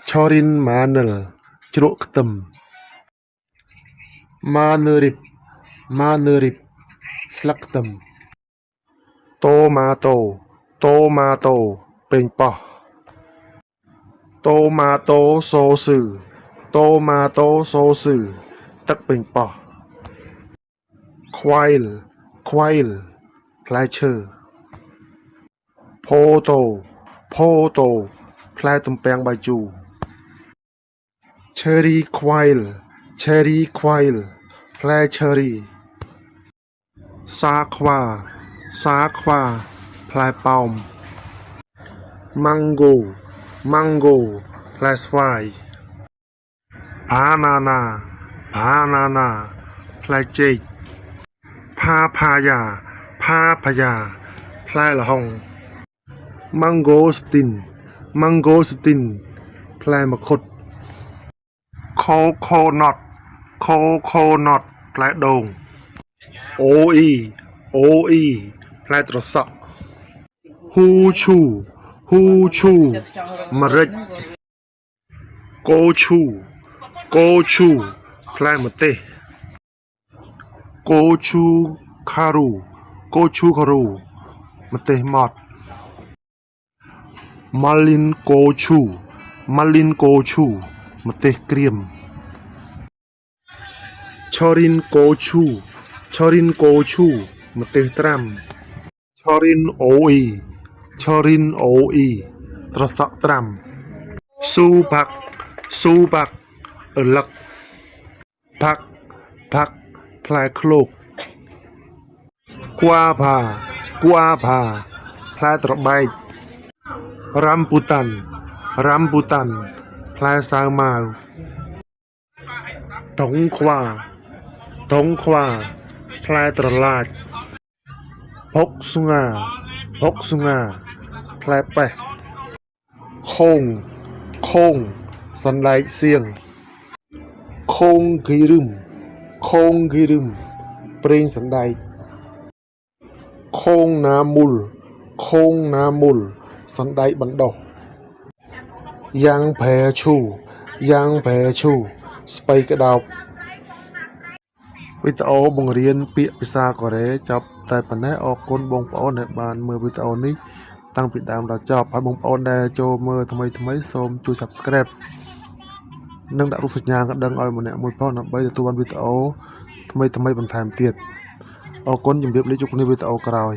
Chorin manel jeruk ketem manerip slak ketem tomato peng poh tomato sauceទឹកពេញប៉ោះ khoai ផ្លែឈើ photo ផ្លែទំពាំងបាយជូរ cherry khoai ផ្លែ cherry សាខ្វាផ្លែប៉ោម mango ផ្លែស្វាយ banana ផ្លែចេក papaya ផ្លែល្ហុង mangosteen ផ្លែម្ឃុត coconut ផ្លែដូង OE ផ្លែត្រសក់ ហ៊ូឈូម្រេច កូឈូផ្លែម្ទេស កូឈូខារូម្ទេសម៉ត់ ម៉ាលីនកូឈូម្ទេសក្រៀម ឆូរីនកូឈូម្ទេសត្រាំ ឆូរីនអូអ៊ីត្រសក់ត្រាំ ស៊ូបាក់អលឹក ផាក់ផ្លែឃ្លោក គួអាផាផ្លែត្របែក រ៉ាំពូតាន់ផ្លែសាវម៉ាវ តុងខ្វាផ្លែត្រឡាច ផុកស្ងាផ្លែប៉េះ ខូងសណ្ដែកសៀង ខូងគីរឹមប្រេងសណ្ដែក ខូងណាមុលសណ្ដែកបណ្ដុះ យ៉ាងផែឈូស្ពៃក្តោប វីដេអូបង្រៀនពាក្យភាសាកូរ៉េចប់តែប៉ុណ្ណេះ អរគុណបងប្អូនដែលបានមើលវីដេអូនេះតាំងពីដើមដល់ចប់ហើយបងប្អូនដែលចូលមើលថ្មីសូមជួយ Subscribe និងដាក់រូបសញ្ញាកណ្ដឹងឲ្យម្នាក់មួយផងដើម្បីទទួលបានវីដេអូថ្មីបន្ថែមទៀត អរគុណជម្រាបលាជួបគ្នាវីដេអូក្រោយ